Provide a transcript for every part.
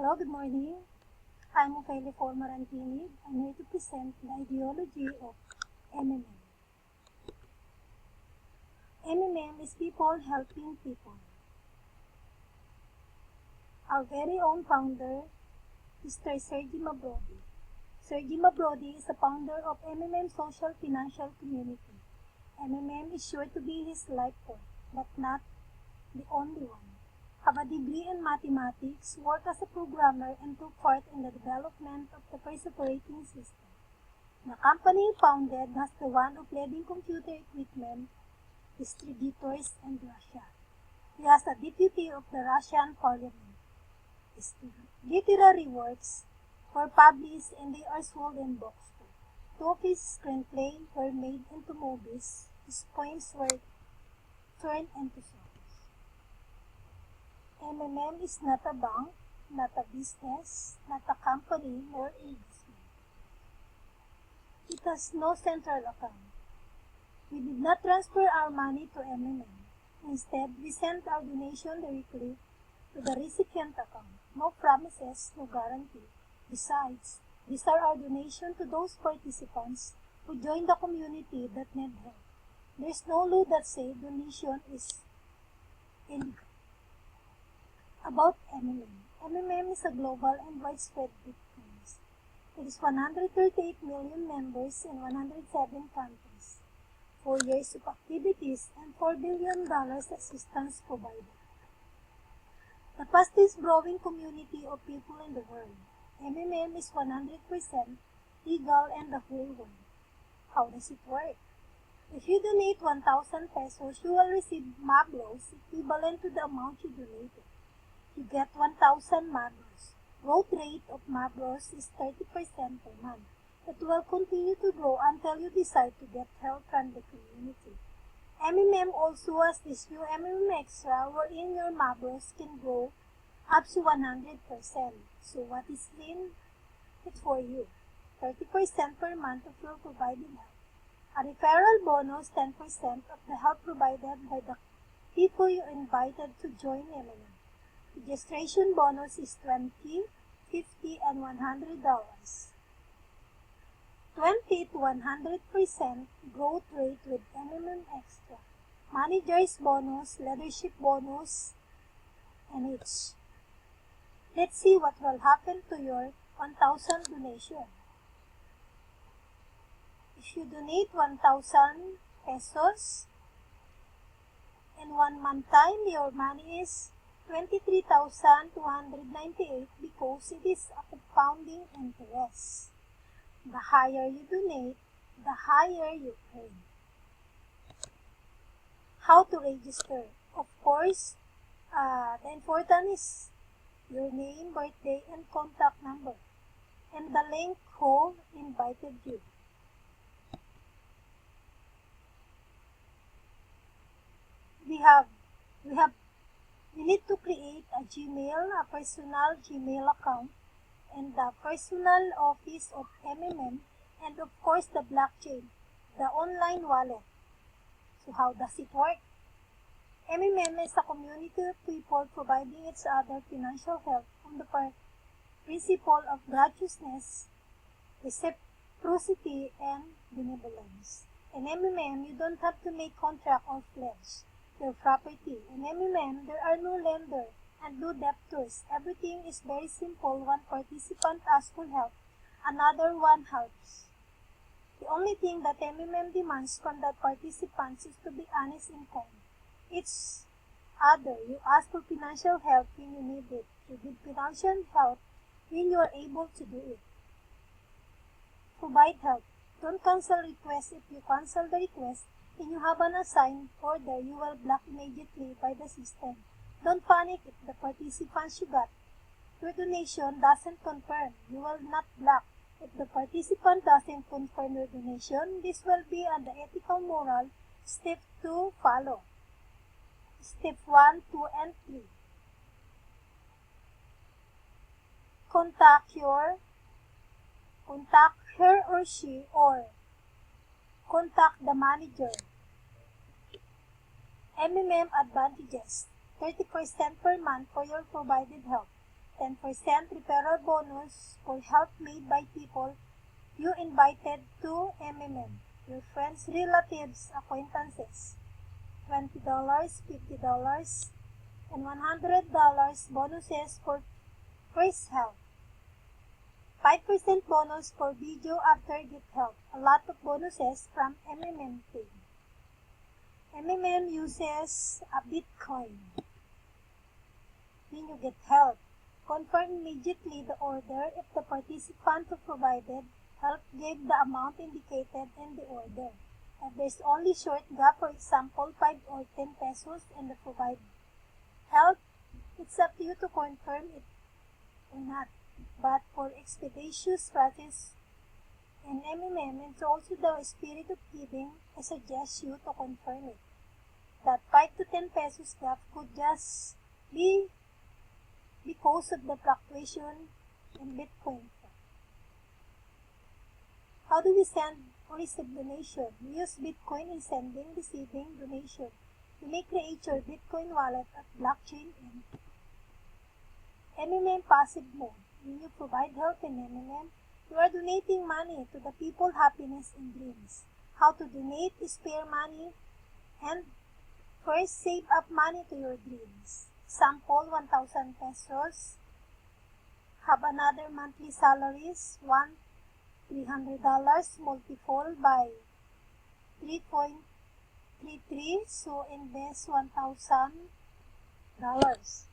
Hello, good morning. I'm Ophelia Formarantini. I'm here to present the ideology of MMM. MMM is people helping people. Our very own founder, Mr. Sergi Mabrodi. Sergi Mabrodi is the founder of MMM Social Financial Community. MMM is sure to be his life work, but not the only one. Have a degree in mathematics, worked as a programmer, and took part in the development of the first operating system. The company he founded has the one of leading computer equipment distributors in Russia. He has a deputy of the Russian parliament. His literary works were published and they are sold in bookstores. Two of his screenplays were made into movies. His poems were turned into songs. MMM is not a bank, not a business, not a company, nor investment. It has no central account. We did not transfer our money to MMM. Instead, we sent our donation directly to the recipient account. No promises, no guarantee. Besides, these are our donation to those participants who join the community that need help. There is no law that says donation is illegal. About MMM. MMM is a global and widespread business. It is 138 million members in 107 countries, 4 years of activities, and $4 billion assistance provided. The fastest growing community of people in the world. MMM is 100% legal in the whole world. How does it work? If you donate 1,000 pesos, you will receive Mablos equivalent to the amount you donated. You get 1,000 Mabros. Growth rate of Mabros is 30% per month. It will continue to grow until you decide to get help from the community. MMM also has this new MMM Extra wherein your Mabros can grow up to 100%. So what is in it for you? 30% per month of your provided help. A referral bonus 10% of the help provided by the people you invited to join MMM. Registration bonus is $20, $50, and $100. 20 to 100% growth rate with MMM Extra. Manager's bonus, leadership bonus, and each. Let's see what will happen to your 1,000 donation. If you donate 1,000 pesos, in 1 month time, your money is 23,298 because it is a compounding interest. The higher you donate, the higher you earn. How to register? Of course, the important is your name, birthday, and contact number, and the link who invited you. We need to create a personal Gmail account, and the personal office of MMM, and of course the blockchain, the online wallet. So how does it work? MMM is a community of people providing each other financial help on the principle of graciousness, reciprocity, and benevolence. In MMM, you don't have to make contract or pledge your property. In MMM, there are no lender and no debtors. Everything is very simple. One participant asks for help, another one helps. The only thing that MMM demands from the participants is to be honest in kind. Each other, you ask for financial help when you need it. You give financial help when you are able to do it. Provide help. Don't cancel requests. If you cancel the request and you have an assigned order, you will block immediately by the system. Don't panic if the participants you got your donation doesn't confirm. You will not block. If the participant doesn't confirm your donation, this will be on the ethical moral step 2 follow. Step 1, 2, and 3. Contact her or she, or contact the manager. MMM advantages: 30% per month for your provided help, 10% referral bonus for help made by people you invited to MMM, your friends, relatives, acquaintances. $20, $50, and $100 bonuses for first help. 5% bonus for video after get help. A lot of bonuses from MMM team. MMM uses a Bitcoin. When you get help, confirm immediately the order if the participant who provided help gave the amount indicated in the order. If there's only short gap, for example, 5 or 10 pesos, and the provided help, it's up to you to confirm it or not. But for expeditious process in MMM, and also the spirit of giving, I suggest you to confirm it. That 5 to 10 pesos gap could just be because of the fluctuation in Bitcoin. How do we send or receive donation? We use Bitcoin in sending, receiving donation. You may create your Bitcoin wallet at blockchain and MMM passive mode. When you provide help in MMM, you are donating money to the people, happiness, and dreams. How to donate is spare money and first save up money to your dreams. Example, 1,000 pesos. Have another monthly salaries, $300 multiple by 3.33, so invest $1,000.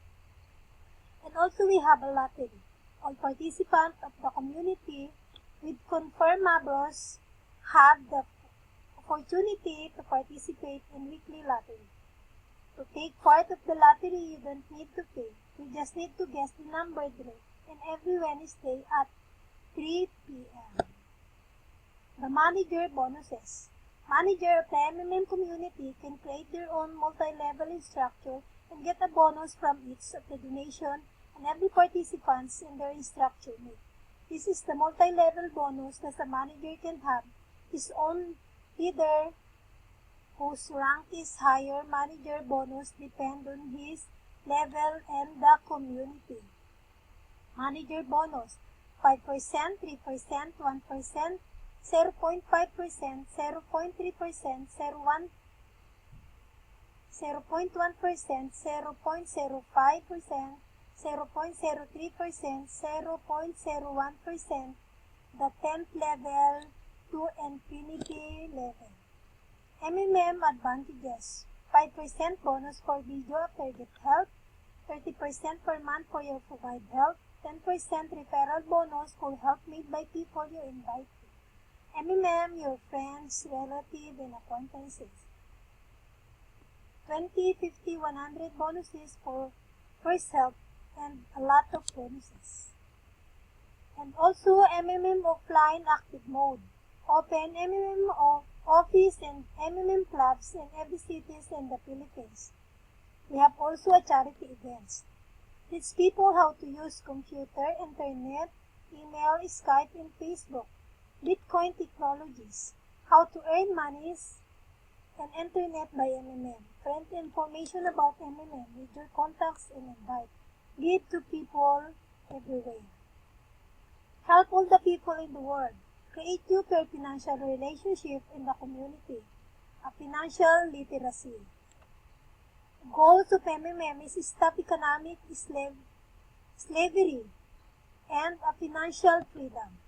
And also we have a lottery. All participants of the community with confirmed members have the opportunity to participate in weekly lottery. To take part of the lottery, you don't need to pay. You just need to guess the number draw, and every Wednesday at 3 p.m. The manager bonuses. Manager of the MMM community can create their own multi-level structure and get a bonus from each of the donation and every participants in their structure made. This is the multi-level bonus that the manager can have his own leader whose rank is higher. Manager bonus depend on his level and the community. Manager bonus 5%, 3%, 1%, 0.5%, 0.3%, 0.1%, 0.1%, 0.05%, 0.03%, 0.01%, the 10th level to infinity level. MMM advantages: 5% bonus for video after get help, 30% per month for your provide help, 10% referral bonus for help made by people you invite to. MMM, your friends, relatives, and acquaintances. 20, 50, 100 bonuses for first help and a lot of bonuses. And also MMM offline active mode. Open MMM office and MMM clubs in every cities in the Philippines. We have also a charity events. Teach people how to use computer, internet, email, Skype, and Facebook. Bitcoin technologies. How to earn monies and internet by MMM. Friend information about MMM with your contacts and invite. Give to people everywhere. Help all the people in the world. Create deeper financial relationship in the community. A financial literacy. Goals of MMM is stop economic slavery and a financial freedom.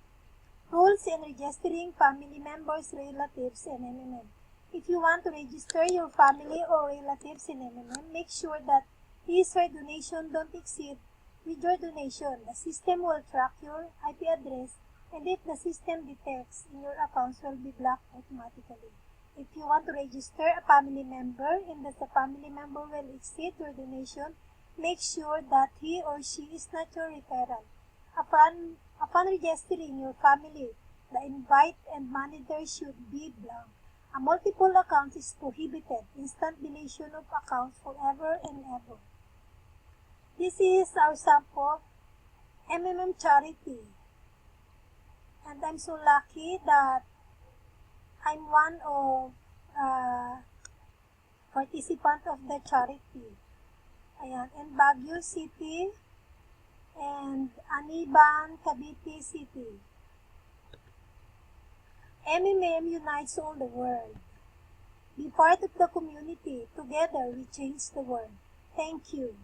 Rules in registering family members, relatives, and MMM. If you want to register your family or relatives in MMM, make sure that his or her donation don't exceed with your donation. The system will track your IP address, and if the system detects in your accounts will be blocked automatically. If you want to register a family member and that the family member will exceed your donation, make sure that he or she is not your referral. Upon registering your family, the invite and manager should be blank. A multiple account is prohibited. Instant deletion of accounts forever and ever. This is our sample MMM charity. And I'm so lucky that I'm one of participant of the charity. Ayan, in Baguio City. And Aniban, Cavite City. MMM unites all the world. Be part of the community. Together we change the world. Thank you.